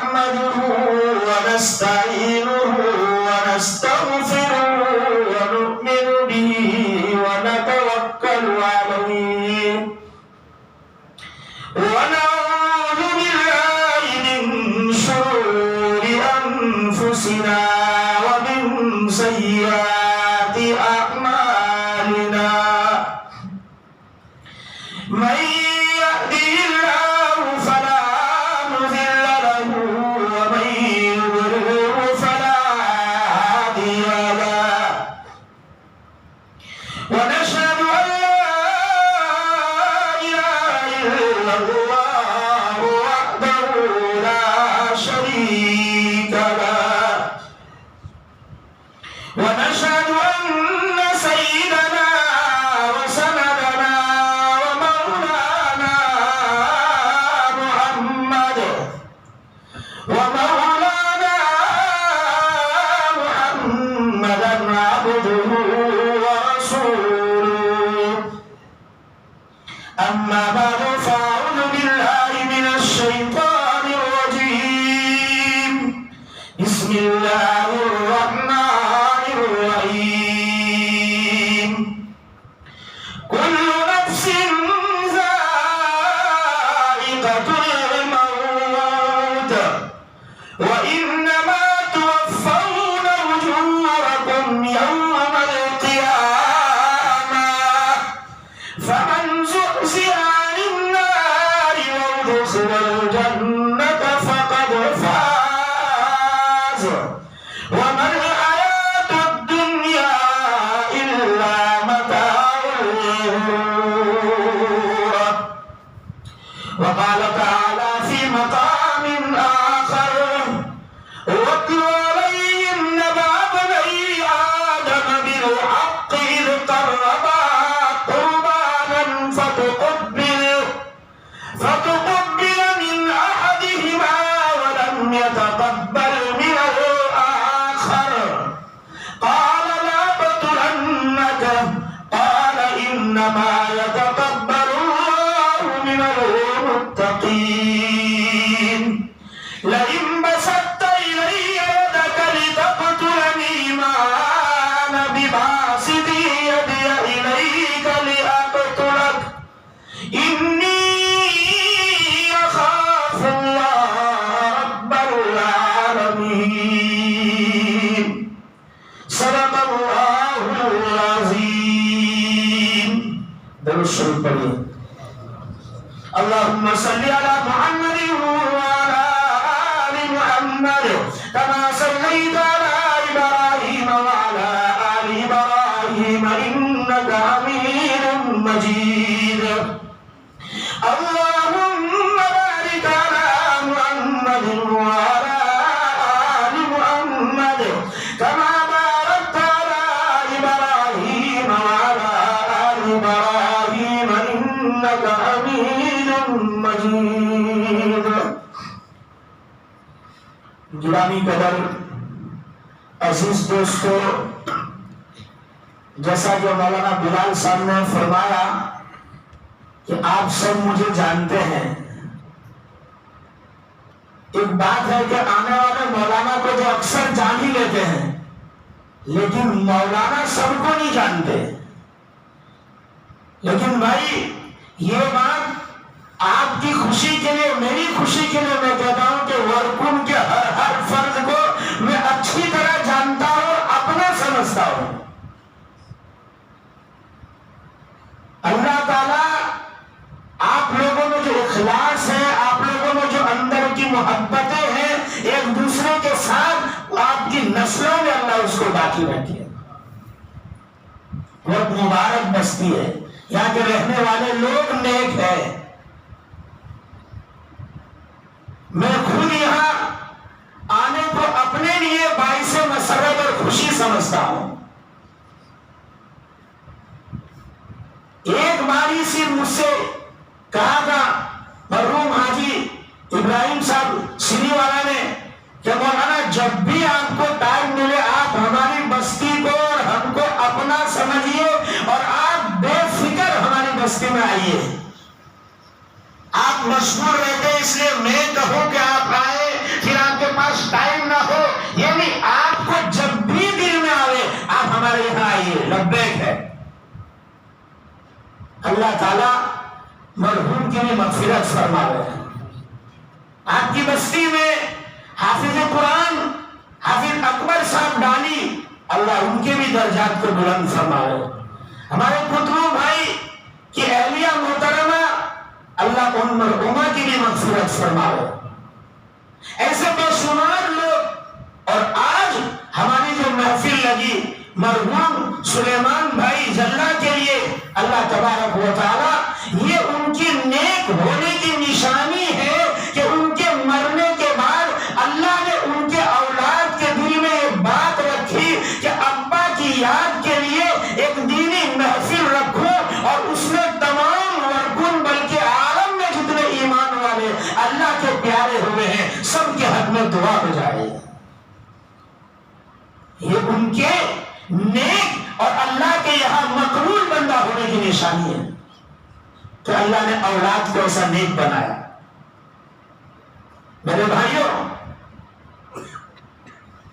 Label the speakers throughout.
Speaker 1: نحمده ونستعينه ونستغفره ونؤمن به ونتوكل عليه ونعوذ بالله من شرور أنفسنا ومن سيئات أعمالنا من يهده الله فلا مضل له ومن يضلل فلا هادي له ونشهد أن لا إله إلا الله وحده لا شريك له ونشهد أن سيدنا وسندنا ومولانا محمدا عبده ورسوله أما بعد فأعوذ بالله من الشيطان الرجيم بسم الله الرحمن الرحيم كل نفس ذائقة الموت وإنما توفون أجوركم يوم القيامة فمن زحزح عن النار وأدخل الجنة فقد فاز وما الحياة الدنيا إلا متاع الغرور وقال تعالى في مقام آخر واتل عليهم نبأ بني آدم بالحق إذ قربا قربانا فتقبل من أحدهما ولم يتقبل من الآخر قال لأقتلنك قال إنما يتقبل الله من المتقين لئن بسطت إلي يدك لتقتلني ما أنا بباسط يدي إليك لأقتلك إني أخاف الله رب العالمين صدق الله العظيم درود شریف پڑھیے اللهم صل على محمد وعلى آل محمد كما صليت على إبراهيم وعلى آل إبراهيم إنك حميد مجيد اللهم بارك على محمد وعلى آل محمد كما باركت على إبراهيم وعلى آل إبراهيم إنك حميد مجيد گرامی قدر عزیز دوستو جیسا جو مولانا بلال صاحب نے فرمایا کہ آپ سب مجھے جانتے ہیں ایک بات ہے کہ آنے والے مولانا کو جو اکثر جان ہی لیتے ہیں لیکن مولانا سب کو نہیں جانتے لیکن بھائی یہ بات آپ کی خوشی کے لیے میری خوشی کے لیے میں کہتا ہوں کہ ورکن کے ہر فرد کو میں اچھی طرح جانتا ہوں اور اپنا سمجھتا ہوں اللہ تعالیٰ آپ لوگوں میں جو اخلاص ہے آپ لوگوں میں جو اندر کی محبتیں ہیں ایک دوسرے کے ساتھ آپ کی نسلوں میں اللہ اس کو باقی رکھے بہت مبارک بستی ہے یہاں کے رہنے والے لوگ نیک ہیں میں خود یہاں آنے کو اپنے لیے باعث مسرت اور خوشی سمجھتا ہوں ایک باری سے مجھ سے کہا تھا مرحوم حاجی ابراہیم صاحب سری والا نے کہ مولانا جب بھی آپ کو ٹائم ملے آپ ہماری بستی کو اور ہم کو اپنا سمجھیے اور آپ بے فکر ہماری بستی میں آئیے آپ مشہور رہتے اس لیے میں کہوں کہ آپ آئے پھر اللہ تعالیٰ مرحوم کی بھی مغفرت فرماوے. آپ کی بستی میں حافظ قرآن حافظ اکبر صاحب ڈالی، اللہ ان کے بھی درجات کو بلند فرمائے. ہمارے پتلو بھائی کی اہلیہ محترمہ، اللہ ان مرحومہ کی بھی مغفرت فرمائے. ایسے بے شمار لوگ. اور آج ہماری جو محفل لگی مرحوم سلیمان بھائی جلہ کے لیے، اللہ تبارک و تعالی یہ ان کی نیک ہونے کی نشانی ہے کہ ان کے مرنے کے بعد اللہ نے ان کے اولاد کے دل میں ایک بات رکھی کہ ابا کی یاد کے لیے ایک دینی محفل رکھو، اور اس میں تمام ورکن بلکہ عالم میں جتنے ایمان والے اللہ کے پیارے ہوئے ہیں سب کے حق میں دعا ہو جائے. یہ ان کے نیک اور اللہ کے یہاں مقبول بندہ ہونے کی نشانی ہے کہ اللہ نے اولاد کو ایسا نیک بنایا. میرے بھائیوں،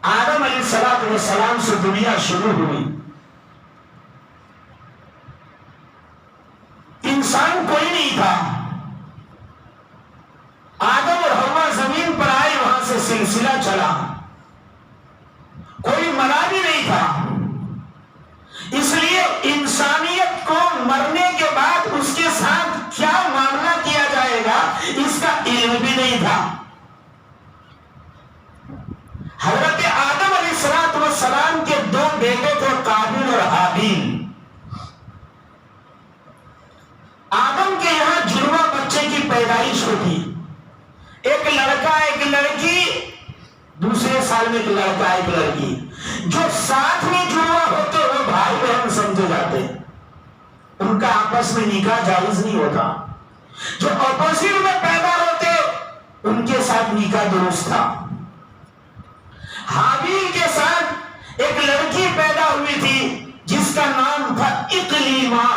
Speaker 1: آدم علیہ السلام سے دنیا شروع ہوئی. انسان کوئی نہیں تھا. آدم اور حوا زمین پر آئے، وہاں سے سلسلہ چلا. کوئی مرا بھی نہیں تھا. اس لیے انسانیت کو مرنے کے بعد اس کے ساتھ کیا معاملہ کیا جائے گا اس کا علم بھی نہیں تھا. حضرت آدم علیہ السلام کے دو بیٹے تھے، قابیل اور حابیل. آدم کے یہاں جڑواں بچے کی پیدائش ہوتی، ایک لڑکا ایک لڑکی، دوسرے سال میں ایک لڑکا ایک لڑکی. جو ساتھ میں جڑواں ہوتے وہ بھائی بہن سمجھے جاتے، ان کا آپس میں نکاح جائز نہیں ہوتا. جو اپوزٹ میں پیدا ہوتے ان کے ساتھ نکاح درست تھا. حابیل کے ساتھ ایک لڑکی پیدا ہوئی تھی جس کا نام تھا اقلیمہ،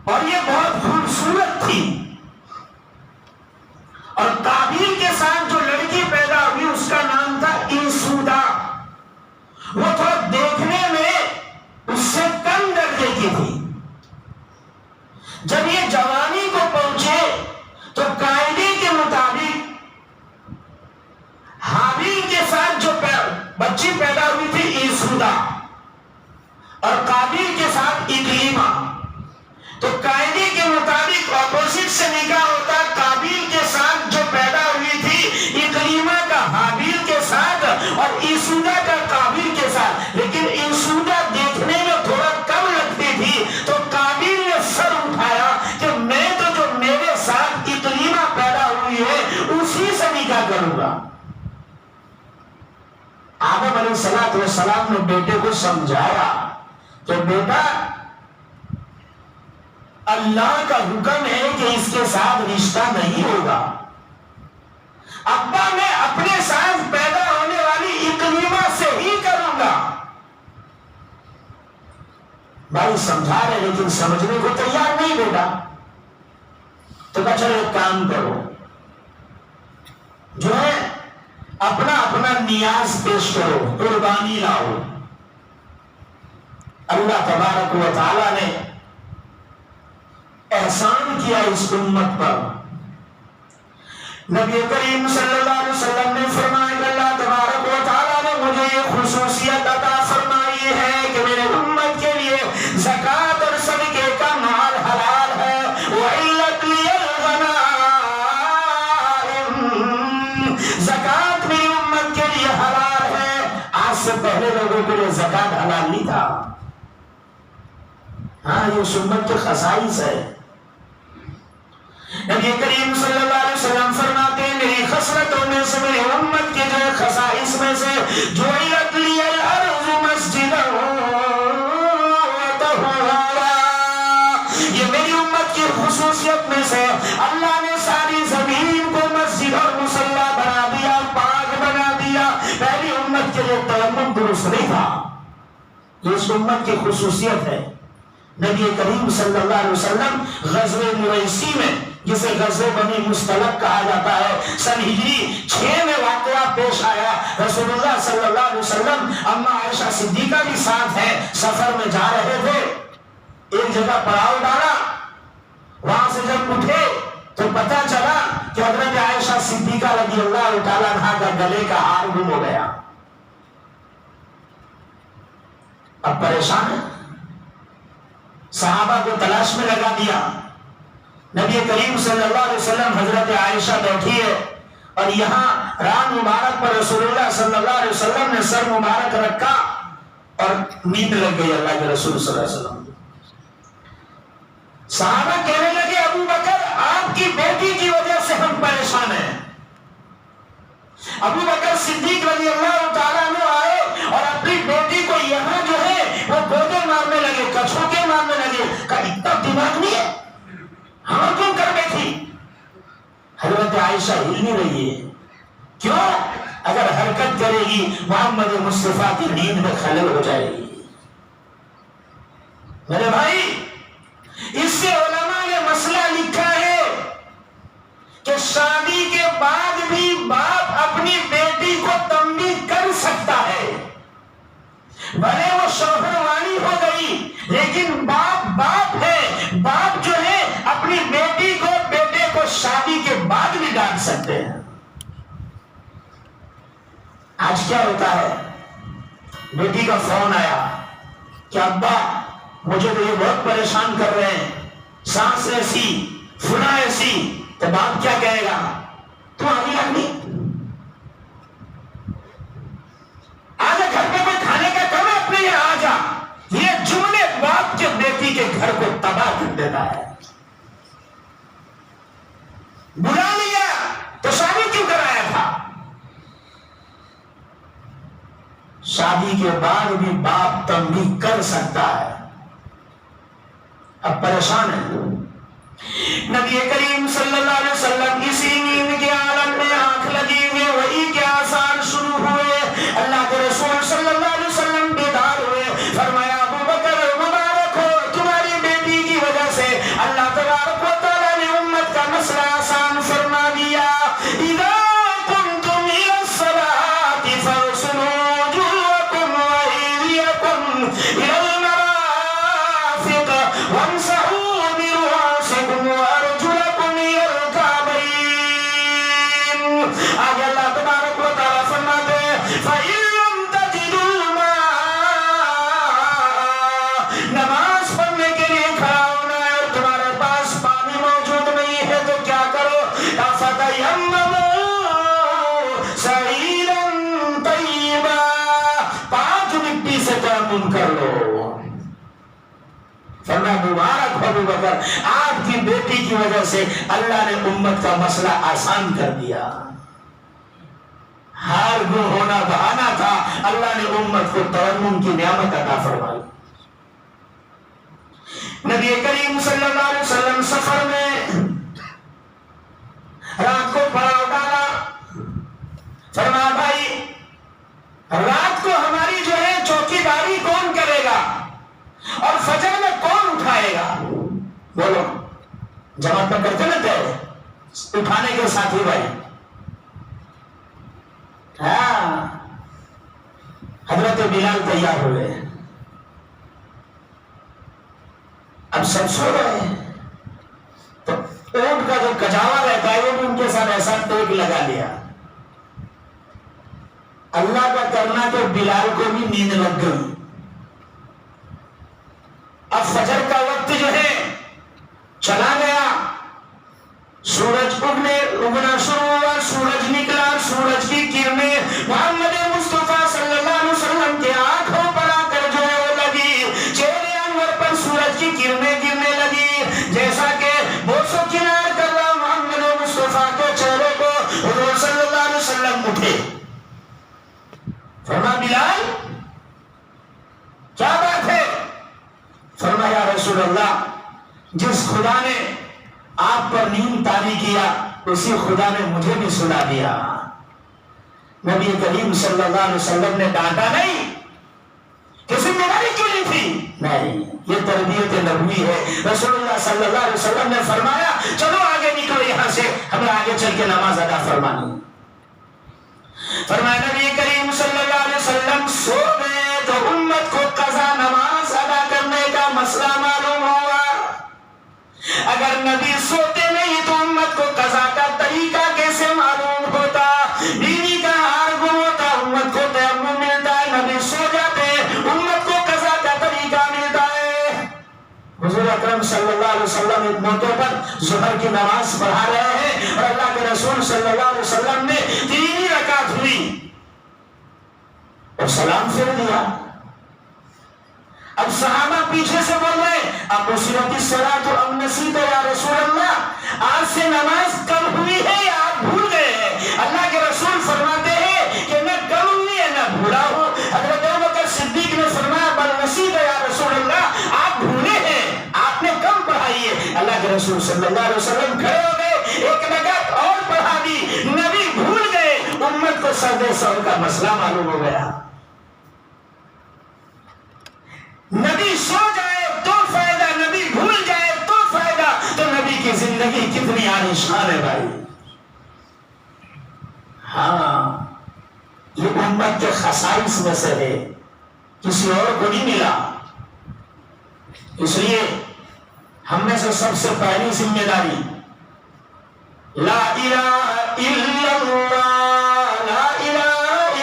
Speaker 1: اور یہ بہت خوبصورت تھی. اور قابیل کے ساتھ جو لڑکی پیدا ہوئی اس کا نام تھا انسودا. وہ تھوڑا دیکھنے میں اس سے کم درجے کی تھی. جب یہ جوانی کو پہنچے تو قاعدے کے مطابق حابیل کے ساتھ جو بچی پیدا ہوئی تھی انسودا، اور قابیل کے ساتھ اقلیمہ، تو قاعدے کے مطابق اپوزٹ سے نکاح ہوتا. قابیل کے ساتھ جو پیدا ہوئی تھی اقلیمہ کا حابیل کے ساتھ، اور انسودا کا قابیل کے ساتھ. لیکن انسودا دیکھنے میں تھوڑا کم لگتی تھی، تو قابیل نے سر اٹھایا کہ میں تو جو میرے ساتھ اقلیمہ پیدا ہوئی ہے اسی سے نکاح کروں گا. آدم علیہ السلام نے بیٹے کو سمجھایا کہ بیٹا اللہ کا حکم ہے کہ اس کے ساتھ رشتہ نہیں ہوگا. ابا میں اپنے ساتھ پیدا ہونے والی اقلیمہ سے ہی کروں گا. بھائی سمجھا رہے لیکن سمجھنے کو تیار نہیں بیٹا. تو کہا چلو ایک کام کرو، جو ہے اپنا اپنا نیاز پیش کرو، قربانی لاؤ. اللہ تبارک و تعالی نے احسان کیا اس امت پر. نبی کریم صلی اللہ علیہ وسلم نے فرمایا کہ اللہ تبارک و تعالی نے مجھے یہ خصوصیت عطا فرمائی ہے کہ میرے امت کے لیے زکات اور صدقے کا مال حلال ہے. وَإِلَّتْ لِيَ الْغَنَائِمُ، زکات میری امت کے لیے حلال ہے. آج سے پہلے لوگوں کے لیے زکات حلال نہیں تھا. ہاں یہ اس امت کے خصائص ہے. نبی کریم صلی اللہ علیہ وسلم فرماتے ہیں میری خصلتوں میں سے، میری امت کے جو خصائص میں سے، جُعِلَتْ لِيَ الْأَرْضُ مَسْجِدًا وَطَهُورًا، یہ میری امت کی خصوصیت میں سے اللہ نے ساری زمین کو مسجد اور مصلی بنا دیا، پاک بنا دیا. پہلی امت کے لیے تیمم درست نہیں تھا. یہ اس امت کی خصوصیت ہے. نبی کریم صلی اللہ علیہ وسلم غزوہ مریسی میں، جسے غزوہ بنی مستلق کہا جاتا ہے، سن ہجری 6 میں واقعہ پیش آیا. رسول اللہ صلی اللہ علیہ وسلم اما عائشہ صدیقہ بھی ساتھ ہیں، سفر میں جا رہے تھے. ایک جگہ پڑاؤ ڈالا، وہاں سے جب اٹھے تو پتا چلا کہ حضرت عائشہ صدیقہ رضی اللہ تعالیٰ عنہا کا گلے کا ہار گم ہو گیا۔ اب پریشان ہے، صحابہ کو تلاش میں لگا دیا۔ نبی کریم صلی اللہ علیہ وسلم حضرت عائشہ بیٹھی ہے اور یہاں ران مبارک پر رسول اللہ صلی اللہ علیہ وسلم نے سر مبارک رکھا اور نیند لگ گئی اللہ کے رسول صلی اللہ علیہ وسلم۔ صحابہ کہنے لگے ابو بکر آپ کی بیٹی کی وجہ سے ہم پریشان ہیں۔ ابو بکر صدیق رضی اللہ تعالیٰ عنہ آئے اور اپنی بیٹی کو یہاں جو ہے وہ گودے مارنے لگے، کچھوکے مارنے لگے، کہ اتنا دماغ نہیں ہے، ہاں کیوں کر بیٹھی؟ حضرت عائشہ ہل نہیں رہی ہے، کیوں؟ اگر حرکت کرے گی محمد مصطفیٰ کی نیند میں خلل ہو جائے گی۔ میرے بھائی، اس سے علماء نے مسئلہ لکھا ہے کہ شادی کے بعد بھی باپ اپنی بیٹی کو تنبیہ کر سکتا ہے، بھلے وہ شوہر والی ہو گئی لیکن باپ باپ ہے، باپ جو ہے اپنی بیٹی کو بیٹے کو شادی کے بعد بھی ڈانٹ سکتے ہیں۔ آج کیا ہوتا ہے، بیٹی کا فون آیا کہ ابا مجھے تو یہ بہت پریشان کر رہے ہیں، سانس ایسی فلاں ایسی، تو باپ کیا کہے گا؟ تو آگے آدمی آجا گھر میں کوئی کھانے کا کم ہے، اپنے یہ آجا، یہ جملے باپ کے بیٹی کے گھر کو تباہ کر دیتا ہے۔ بلا لیا تو شادی کیوں کرایا تھا؟ شادی کے بعد بھی باپ تنبیہ کر سکتا ہے۔ اب پریشان ہے، نبی کریم صلی اللہ علیہ وسلم اسی نیند کے عالم میں آنکھ لگی ہوئی وہی کے آثار شروع ہوئے، اللہ کے رسول صلی اللہ علیہ وسلم بیدار ہوئے، فرمایا ابو بکر مبارک ہو، تمہاری بیٹی کی وجہ سے اللہ تبارک و تعالیٰ نے امت کا مسئلہ آسان فرما دیا۔ اذا قمتم الى الصلاة فاغسلوا وجوهكم وايديكم الى المرافق وامسحوا برؤوسكم وارجلكم الى الكعبين۔ آگے اللہ تبارک و تعالیٰ فرماتے ہیں فَإِن لَّمْ تَجِدُوا مَاءً، نماز پڑھنے کے لیے کھڑا ہونا ہے اور تمہارے پاس پانی موجود نہیں ہے تو کیا کرو؟ فَتَيَمَّمُوا صَعِيدًا طَيِّبًا، پاک مٹی سے تیمم کر لو۔ فرمایا مبارک ہو ابو بکر، آپ کی بیٹی کی وجہ سے اللہ نے امت کا مسئلہ آسان کر دیا۔ ہار گم ہونا بہانہ تھا، اللہ نے امت کو تیمم کی نعمت عطا فرمائی۔ نبی کریم صلی اللہ علیہ وسلم سفر میں رات کو پڑاؤ ڈالا، فرمایا بھائی رات کو ہماری جو ہے چوکی داری کون کرے گا اور فجر میں کون اٹھائے گا؟ بولو، جماعت میں کرتے نا تھے اٹھانے کے ساتھی بھائی؟ ہاں، حضرت بلال تیار ہوئے، اب سب سو رہے ہیں تو اونٹ کا جو کجاوا رہتا ہے وہ بھی ان کے ساتھ ایسا ٹیک لگا لیا۔ اللہ کا کرنا تو بلال کو بھی نیند لگ گئی۔ اب فجر کا وقت جو ہے چلا گیا، سورج اگنا شروع ہوا، سورج نکلا، سورج کی کرنیں محمد مصطفیٰ صلی اللہ علیہ وسلم کے آنکھوں پر آ کر جو ہے وہ لگی، چہرے انور پر سورج کی کرنیں گرنے لگی، جیسا کہ بوسو کنار کر رہا محمد مصطفیٰ کے چہرے کو حضور صلی اللہ علیہ وسلم اٹھے۔ فرمایا بلال کیا بات ہے؟ فرمایا رسول اللہ، جس خدا نے آپ پر نیند طاری کیا اسی خدا نے مجھے بھی سلا دیا۔ نبی کریم صلی اللہ علیہ وسلم نے ڈانٹا نہیں کہ ذمہ داری کیوں نہیں تھی، نہیں، یہ تربیت نبوی ہے۔ رسول اللہ صلی اللہ علیہ وسلم نے فرمایا چلو آگے نکلو یہاں سے، ہمیں آگے چل کے نماز ادا فرمانی۔ فرمایا نبی کریم صلی اللہ علیہ وسلم سو گئے تو امت کو قضا نماز ادا کرنے کا مسئلہ معلوم ہو نبی سوتے نہیں تو امت کو قضا کا طریقہ کیسے معلوم ہوتا؟ بیوی کا ہار گم ہوتا امت کو تیمم ملتا ہے، نبی سو جاتے امت کو قضا کا طریقہ ملتا ہے۔ حضور اکرم صلی اللہ علیہ وسلم ایک موقع پر ظہر کی نماز پڑھا رہے ہیں اور اللہ کے رسول صلی اللہ علیہ وسلم نے 3 رکعت ہوئی اور سلام پھیر دیا۔ اب صحابہ پیچھے سے بول رہے اب مصیبت الصلاۃ ام نسیت یا رسول اللہ، آج سے نماز کم ہوئی ہے یا آپ بھول گئے ہیں؟ اللہ کے رسول فرماتے ہیں کہ نہ کم ہوئی ہے نہ بھولا ہوں۔ حضرت ابوبکر صدیق نے فرمایا بل نسیت یا رسول اللہ، آپ بھولے ہیں، آپ نے کم پڑھائی ہے۔ اللہ کے رسول صلی اللہ علیہ وسلم کھڑے ہو گئے، 1 رکعت اور پڑھا دی، نبی بھول گئے، امت کو سرد سور کا مسئلہ معلوم ہو گیا۔ نبی سو جائے تو فائدہ، نبی بھول جائے تو فائدہ، تو نبی کی زندگی کتنی عالیشان ہے بھائی۔ ہاں یہ امت کے خصائص میں سے ہے، کسی اور کو نہیں ملا۔ اس لیے ہم میں سے سب سے پہلی ذمہ داری لا الہ الا اللہ، لا الہ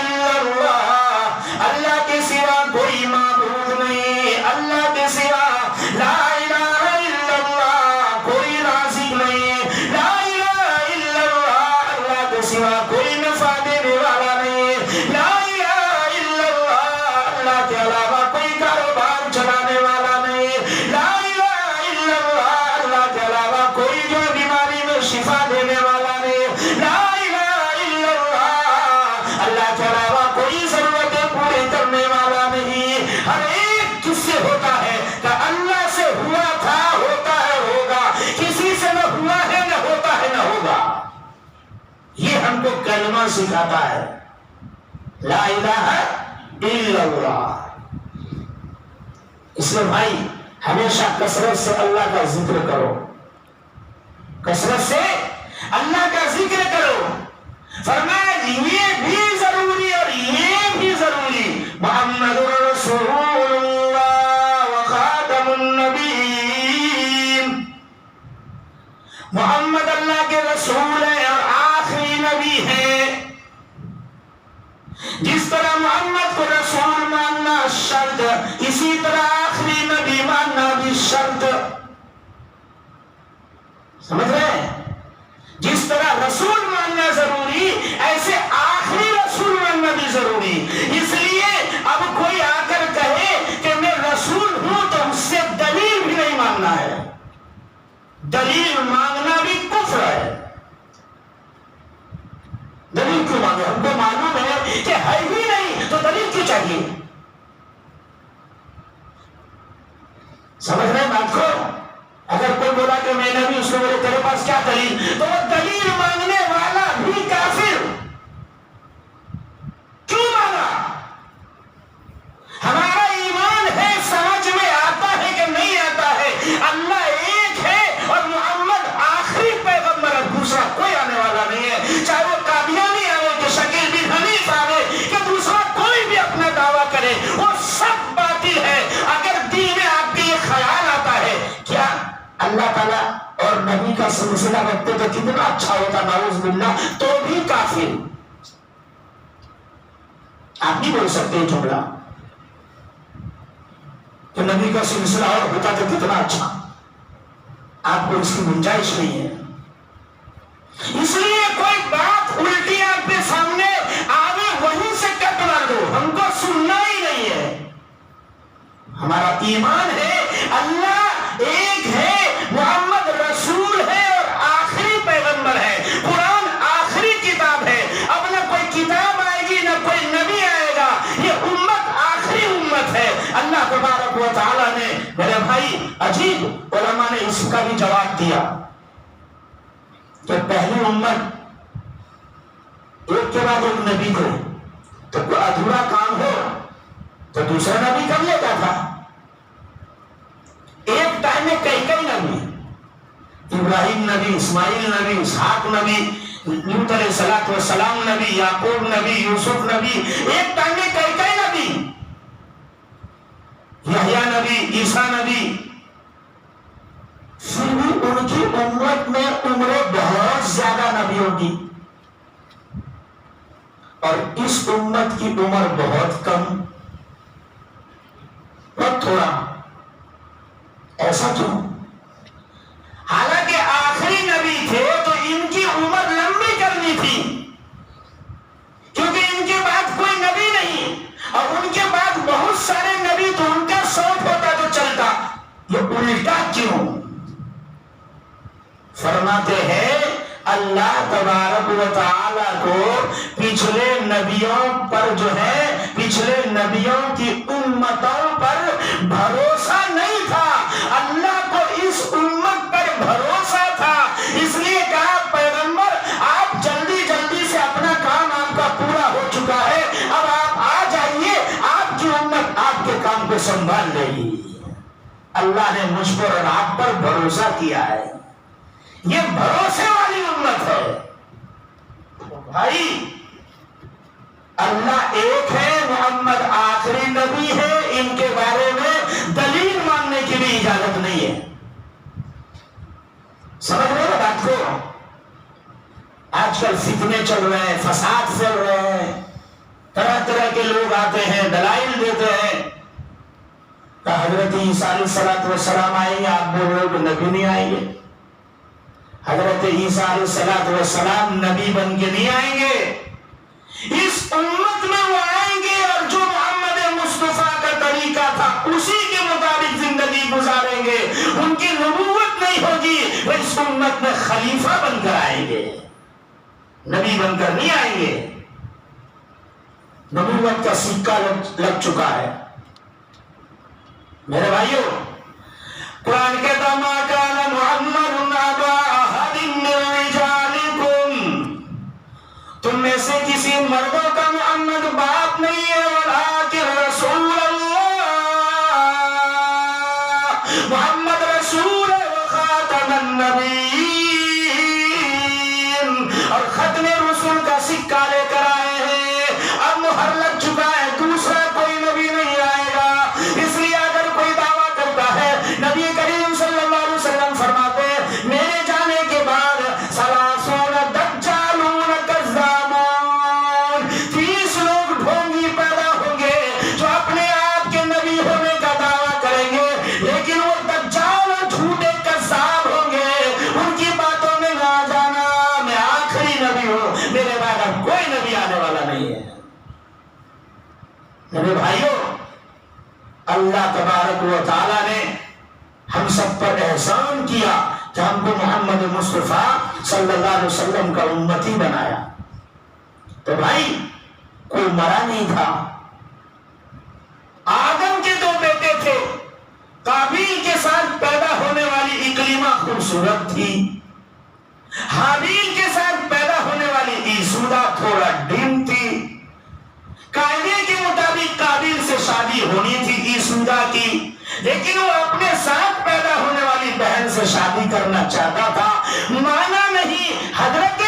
Speaker 1: الا اللہ، اللہ کے سوا کوئی معبود نہیں، اللہ کے سوا لا الہ الا اللہ، کوئی رازق نہیں، لا الہ الا اللہ، اللہ کے سوا کوئی نفع دینے والا نہیں، لا الہ الا اللہ، اللہ کے علاوہ کوئی کاروبار چلانے والا نہیں، لا الہ الا اللہ، اللہ کے علاوہ کوئی جو بیماری میں شفا دینے والا نہیں، لا الہ الا اللہ، اللہ کے علاوہ کوئی ضرورتیں پوری کرنے والا نہیں۔ ہر ایک کس سے ہوتا ہے کہ اللہ سے ہوا تھا، ہوتا ہے، ہوگا، کسی سے نہ ہوا ہے نہ ہوتا ہے نہ ہوگا۔ یہ ہم کو کلمہ سکھاتا ہے لا الہ الا اللہ۔ اس لیے بھائی ہمیشہ کثرت سے اللہ کا ذکر کرو، کثرت سے اللہ کا ذکر کرو۔ فرمایا یہ بھی ضروری اور یہ بھی ضروری، محمد رسول اللہ وخاتم النبیین، محمد اللہ کے رسول ہیں اور آخری نبی ہیں۔ جس طرح محمد کو رسول ماننا شرط، اسی طرح آخری نبی ماننا بھی شرط۔ سمجھ رہے ہیں؟ جس طرح رسول ماننا ضروری، ایسے آخری رسول ماننا بھی ضروری۔ اس لیے اب کوئی آ کر کہے کہ میں رسول ہوں تو اس سے دلیل بھی نہیں ماننا ہے، دلیل مانگنا بھی کفر ہے۔ دلیل کیوں مانگے؟ ہم کو معلوم ہے کہ ہے ہی نہیں تو دلیل کیوں چاہیے؟ سمجھ رہے ہیں بات کو؟ اگر کوئی بولا کہ میں نے بھی اس کو بولے تیرے پاس کیا دلیل، تو وہ دلیل مانگنے والا بھی کافر۔ کیوں مانگا؟ ہمارا ایمان ہے، سمجھ میں آتا ہے کہ نہیں آتا ہے، اللہ ایک ہے اور محمد آخری پیغمبر ہے، دوسرا کوئی آنے والا نہیں ہے۔ چاہے وہ قادیانی آئے کہ شکیل بن حنیف آئے کہ دوسرا کوئی بھی اپنا دعویٰ کرے، وہ سب باطل ہے۔ اگر دین میں آپ کے یہ خیال آتا ہے کیا اللہ تعالیٰ اور نبی کا سلسلہ رکھتے تو کتنا اچھا ہوتا، نعوذ باللہ، تو بھی کافر۔ آپ نہیں بول سکتے جملہ کہ نبی کا سلسلہ اور ہوتا تو کتنا اچھا، آپ کو اس کی گنجائش نہیں ہے۔ اس لیے کوئی بات الٹی آپ کے سامنے آگے وہیں سے کٹ مار دو، ہم کو سننا ہی نہیں ہے۔ ہمارا ایمان ہے اللہ ایک ہے، محمد رسول ہے اور آخری پیغمبر ہے، قرآن آخری کتاب ہے۔ اب نہ کوئی کتاب آئے گی نہ کوئی نبی آئے گا، یہ امت آخری امت ہے۔ اللہ تبارک و تعالیٰ نے میرے بھائی عجیب علماء نے اس کا بھی جواب دیا کہ پہلی امت ایک کے بعد ایک نبی کو، تو کوئی ادھورا کام ہو تو دوسرا نبی کر لیتا تھا۔ ایک ٹائم میں کئی کئی نبی، ابراہیم نبی، اسماعیل نبی، اسحاق نبی، لوط علیہ السلام نبی، یعقوب نبی، یوسف نبی، ایک ٹائم میں کئی کئی نبی، یحییٰ نبی، عیسیٰ نبی، پھر بھی ان کی امت میں عمریں بہت زیادہ نبیوں کی، اور اس امت کی عمر بہت کم، بہت تھوڑا. ایسا کیوں؟ حالانکہ آخری نبی تھے تو ان کی عمر لمبی کرنی تھی، کیونکہ ان کے بعد کوئی نبی نہیں، اور ان کے بعد بہت سارے نبی تو ان کا 100 ہوتا تو چلتا. یہ الٹا کیوں؟ فرماتے ہیں اللہ تبارک و تعالی کو پچھلے نبیوں پر جو ہے، پچھلے نبیوں کی امتوں پر بھروسہ نہیں تھا، اللہ کو اس امت پر بھروسہ تھا. اس لیے کہا پیغمبر آپ جلدی جلدی سے اپنا کام آپ کا پورا ہو چکا ہے، اب آپ آ جائیے، آپ کی امت آپ کے کام کو سنبھال لے گی. اللہ نے مجھ پر اور آپ پر بھروسہ کیا ہے، یہ بھروسے والی امت ہے. بھائی اللہ ایک ہے، محمد آخری نبی ہے، ان کے بارے میں دلیل ماننے کی بھی اجازت نہیں ہے. سمجھ رہے ہو بات کو؟ آج کل فتنے چل رہے ہیں، فساد چل رہے ہیں، طرح طرح کے لوگ آتے ہیں، دلائل دیتے ہیں کہ حضرت عیسیٰ علیہ السلام آئیں گے، آپ بول رہے ہو کہ نبی نہیں آئیں گے. حضرت عیسیٰ علیہ السلام نبی بن کے نہیں آئیں گے، اس امت میں وہ آئیں گے اور جو محمد مصطفیٰ کا طریقہ تھا اسی کے مطابق زندگی گزاریں گے. ان کی نبوت نہیں ہوگی، وہ اس امت میں خلیفہ بن کر آئیں گے، نبی بن کر نہیں آئیں گے. نبوت کا سکہ لگ چکا ہے. میرے بھائیوں، قرآن کہتا ما کان محمد ابا احد من رجالکم، تم میں سے کسی مردوں کا محمد باپ نہیں ہے، ولکن رسول اللہ، محمد رسول و خاتم النبیین، اور ختم رسول کا سکہ لے کر آئے ہیں. اب مہر لگ چکا ہے، دوسرا کوئی نبی نہیں آئے گا. اس لیے اگر کوئی دعویٰ کرتا ہے، نبی کریم صلی اللہ علیہ وسلم فرماتے ہیں میرے جانے کے بعد سلاسون دجالون کذابون، 30 لوگ ڈھونگی پیدا ہوں گے جو اپنے آپ کے نبی ہونے کا دعویٰ کریں گے، لیکن وہ دجال اور جھوٹے کذاب ہوں گے. ان کی باتوں میں نہ جانا میں آخری نبی ہوں، میرے بعد اب کوئی نبی آنے والا نہیں ہے. میرے بھائیوں، اللہ تبارک و تعالی نے ہم سب پر احسان کیا کہ ہم کو محمد مصطفیٰ صلی اللہ علیہ وسلم کا امتی بنایا. تو بھائی کوئی مرا نہیں تھا. آدم کے 2 بیٹے تھے، قابیل کے ساتھ پیدا ہونے والی اکلیمہ خوبصورت تھی، حابیل کے ساتھ پیدا ہونے والی عیسودہ تھوڑا ڈیم تھی. قاعدے کے مطابق قابیل سے شادی ہونی تھی عیسودہ کی، لیکن وہ اپنے ساتھ پیدا ہونے والی بہن سے شادی کرنا چاہتا تھا. مانا نہیں. حضرت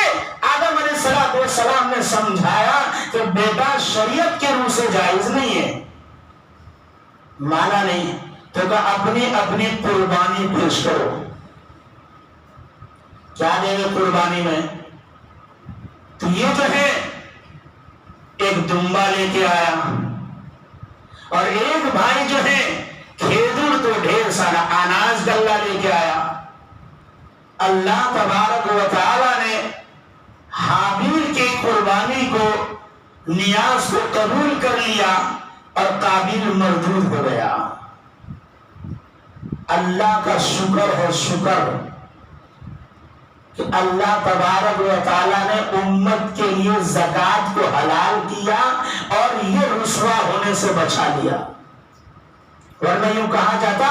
Speaker 1: آدم علیہ السلام نے سمجھایا کہ بیٹا شریعت کے روح سے جائز نہیں ہے. مانا نہیں تو کہا اپنی اپنی قربانی پیش کرو. کیا دیں گے قربانی میں؟ تو یہ جو ہے ایک دمبا لے کے آیا، اور ایک بھائی جو ہے کھیدر تو ڈھیر سارا اناج گلہ لے کے آیا. اللہ تبارک و تعالی نے حابیل کی قربانی کو، نیاز کو قبول کر لیا اور قابیل مردود ہو گیا. اللہ کا شکر ہے، شکر کہ اللہ تبارک و تعالی نے امت کے لیے زکوٰۃ کو حلال کیا اور یہ رسوا ہونے سے بچا لیا. ورنہ یوں کہا جاتا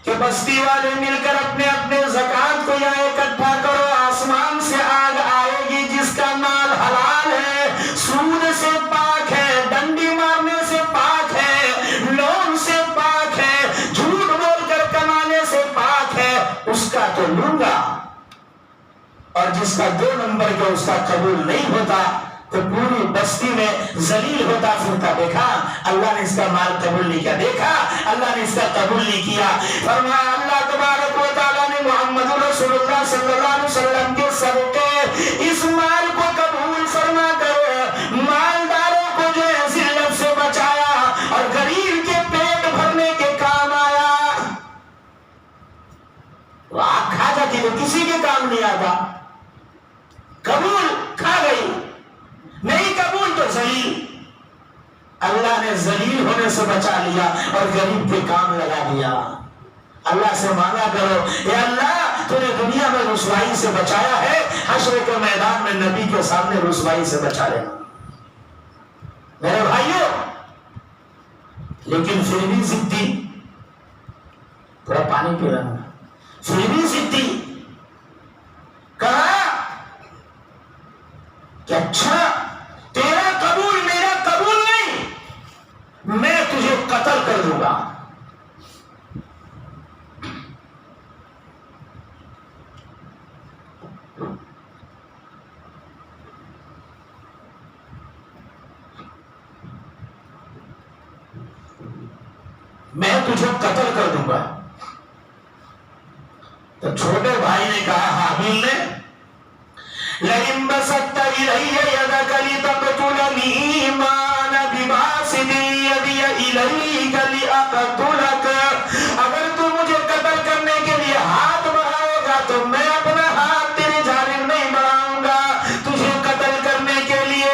Speaker 1: کہ بستی والے مل کر اپنے اپنے زکوٰۃ کو یہاں اکٹھا کرو، آسمان سے آگ آئے گی جس کا مال حلال ہے، سود سے پاک ہے، ڈنڈی مارنے سے پاک ہے، لون سے پاک ہے، جھوٹ بول کر کمانے سے پاک ہے، اس کا تو لوں گا. اور جس کا 2 نمبر کا اس کا قبول نہیں ہوتا تو پوری بستی میں ذلیل ہوتا پھرتا. دیکھا اللہ نے اس کا مال قبول نہیں کیا، دیکھا اللہ نے اس کا قبول نہیں کیا. فرمایا اللہ تبارک و تعالی محمد رسول اللہ صلی اللہ علیہ وسلم کے صدقے اس مال کو قبول فرما کر مالداروں کو جو ہے ذلت سے بچایا اور غریب کے پیٹ بھرنے کے کام آیا. وہ آگ کھا جاتی تو کسی کے کام نہیں آتا. قبول کھا گئی, نہیں قبول تو ذلیل. اللہ نے ذلیل ہونے سے بچا لیا اور غریب کے کام لگا دیا. اللہ سے مانگا کرو, اے اللہ تو نے دنیا میں رسوائی سے بچایا ہے, حشر کے میدان میں نبی کے سامنے رسوائی سے بچا لینا. میرے بھائیوں, لیکن پھر بھی ضدی, تھوڑا پانی پی رہا, پھر بھی ضدی کہا کہ اچھا تیرا قبول میرا قبول نہیں, میں تجھے قتل کر دوں گا. میں تجھے قتل کر دوں گا. تو چھوٹے بھائی نے کہا, حابیل نے, لئن بسطت الی یدک لتقتلنی ما انا بباسط یدی الیک لاقتلک, اگر تو مجھے قتل کرنے کے لیے ہاتھ بڑھائے گا تو میں اپنا ہاتھ تیری جانب نہیں بڑھاؤں گا. تجھے قتل کرنے کے لیے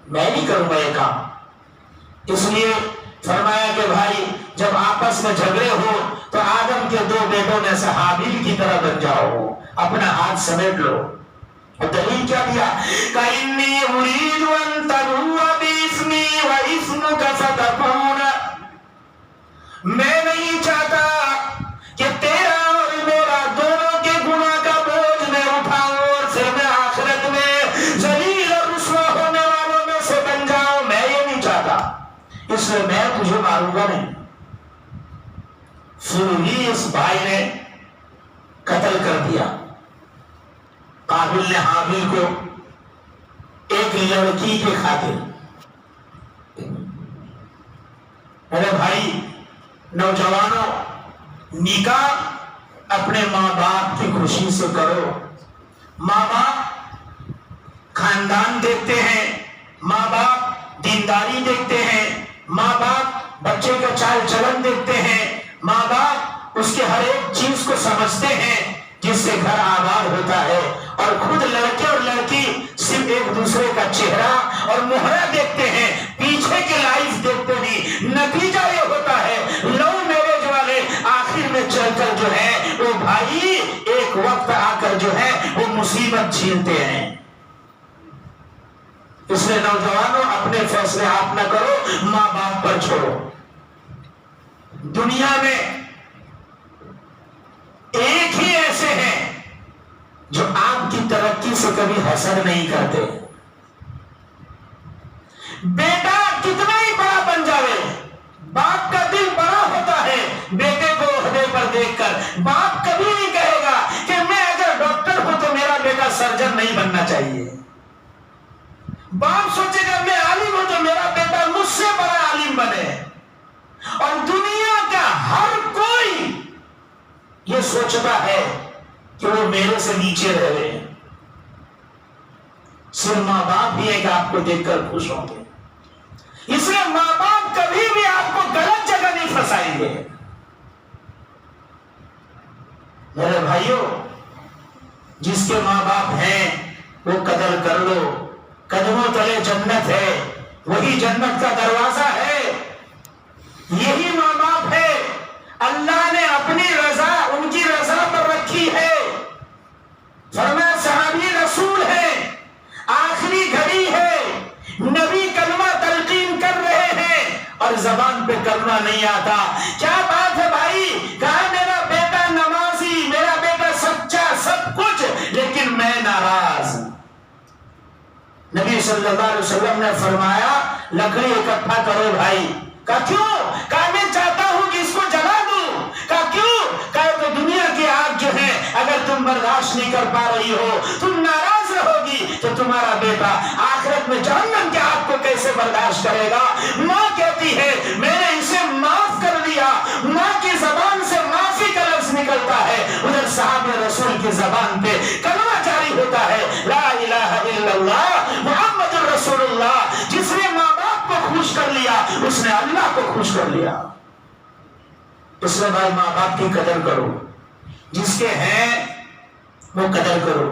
Speaker 1: میں نہیں کروں گا یہ کام. اس لیے فرمایا کہ بھائی جب آپس میں جھگڑے ہو تو آدم کے دو بیٹوں میں سے حابیل کی طرح بن جاؤ, اپنا ہاتھ سمیٹ لو. اور دلیل کیا دیا, کَإِنِّي أُرِيدُ أَن تَبُوءَ بِإِثْمِي وَإِثْمُكَ فَتَكُونَ, میں نہیں چاہتا کہ تیرا اور میرا دونوں کے گناہ کا بوجھ میں اٹھاؤں اور پھر میں آخرت میں ذلیل اور رسوا ہونے والوں میں سے بن جاؤں. میں یہ نہیں چاہتا, اس لیے میں تجھے ماروں گا نہیں. پھر ہی اس بھائی نے قتل کر دیا. قابل نے حابیل کو ایک لڑکی کے خاطر. میرے بھائی نوجوانوں, نکاح اپنے ماں باپ کی خوشی سے کرو. ماں باپ خاندان دیکھتے ہیں, ماں باپ دینداری دیکھتے ہیں, ماں باپ بچے کا چال چلن دیکھتے ہیں, ماں باپ اس کے ہر ایک چیز کو سمجھتے ہیں جس سے گھر آباد ہوتا ہے. اور خود لڑکے اور لڑکی صرف ایک دوسرے کا چہرہ اور مہرہ دیکھتے ہیں, پیچھے کی لائف دیکھتے نہیں. نتیجہ یہ ہوتا ہے لو میرج والے آخر میں چل کر جو ہے وہ بھائی ایک وقت آ کر جو ہے وہ مصیبت جھیلتے ہیں. اس لیے نوجوانوں اپنے فیصلے آپ نہ کرو, ماں باپ پر چھوڑو. دنیا میں ایک ہی ایسے ہیں جو آپ کی ترقی سے کبھی حسد نہیں کرتے. بیٹا کتنا ہی بڑا بن جاوے, باپ کا دل بڑا ہوتا ہے بیٹے کو عہدے پر دیکھ کر. باپ کبھی نہیں کہے گا کہ میں اگر ڈاکٹر ہوں تو میرا بیٹا سرجن نہیں بننا چاہیے. باپ سوچے گا میں عالم ہوں تو میرا بیٹا مجھ سے بڑا عالم بنے. اور دنیا کا ہر کوئی یہ سوچتا ہے کہ وہ میرے سے نیچے رہے. صرف ماں باپ بھی ایک آپ کو دیکھ کر خوش ہوں گے. اس لیے ماں باپ کبھی بھی آپ کو غلط جگہ نہیں پھنسائیں گے. میرے بھائیوں, جس کے ماں باپ ہیں وہ قدر کر لو. قدموں تلے جنت ہے, وہی جنت کا دروازہ ہے. یہی ماں باپ ہے, اللہ نے اپنی رضا ان کی رضا پر رکھی ہے. فرمایا صحابی رسول ہے, آخری گھڑی ہے, نبی کلمہ تلقین کر رہے ہیں اور زبان پہ کلمہ نہیں آتا. کیا بات ہے بھائی, کہا میرا بیٹا نمازی, میرا بیٹا سچا, سب کچھ, لیکن میں ناراض. نبی صلی اللہ علیہ وسلم نے فرمایا لکڑی اکٹھا کرو بھائی. کہا کیوں؟ کہا میں چاہتا ہوں کہ اس کو جلا دوں. کہا کیوں؟ کہا تو دنیا کی آگ جو ہے اگر تم برداشت نہیں کر پا رہی ہو, تم ناراض رہو گی, تو تمہارا بیٹا آخرت میں جہنم کی آگ کو کیسے برداشت کرے گا. ماں کہتی ہے میں نے اسے معاف کر دیا. ماں کی زبان سے معافی کا لفظ نکلتا ہے ادھر صحابہ رسول کی زبان پہ کلمہ جاری ہوتا ہے، لا الہ الا اللہ محمد رسول اللہ۔ جس نے ماں باپ کو خوش کر لیا اس نے اللہ کو خوش کر لیا۔ اس لیے بھائی ماں باپ کی قدر کرو، جس کے ہیں وہ قدر کرو،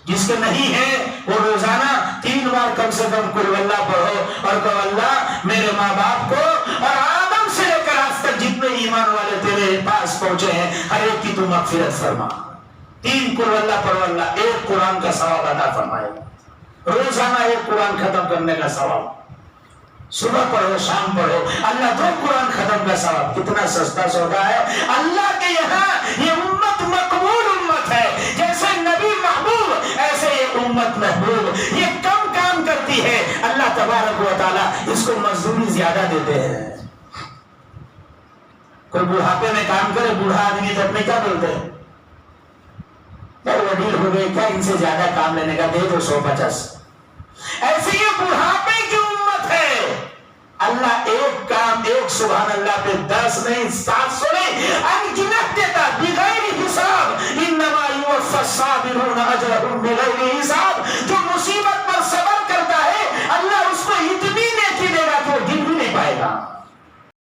Speaker 1: جس کے نہیں ہیں وہ روزانہ 3 بار کم سے کم قل اللہ پڑھو اور کہو اللہ میرے ماں باپ کو اور آدم سے لے کر آج تک جتنے ایمان والے تیرے پاس پہنچے ہیں ہر ایک کی تو مغفرت فرما۔ 3 قل اللہ پڑھو، اللہ 1 قرآن کا ثواب عطا فرمائے گا، روزانہ 1 قرآن ختم کرنے کا ثواب، صبح پڑھو شام پڑھو، اللہ 2 قرآن ختم کا ثواب۔ کتنا سستا سودا ہے اللہ کے یہاں، یہ امت مقبول امت ہے، جیسے نبی محبوب ایسے یہ امت محبوب، یہ کم کام کرتی ہے اللہ تبارک و تعالیٰ اس کو مزدوری زیادہ دیتے ہیں۔ کوئی بڑھاپے میں کام کرے، بوڑھا آدمی جب میں کیا بولتے ہیں وڈیل ہو گئے کیا ان سے زیادہ کام لینے کا، دے دو 150۔ ایسے یہ بڑھاپے کی امت ہے، اللہ 1 کام 1 سبحان اللہ پہ 10 نہیں 700 نہیں انگنت دیتا بغیر حساب، انما یوفی الصابرون اجرهم بغیر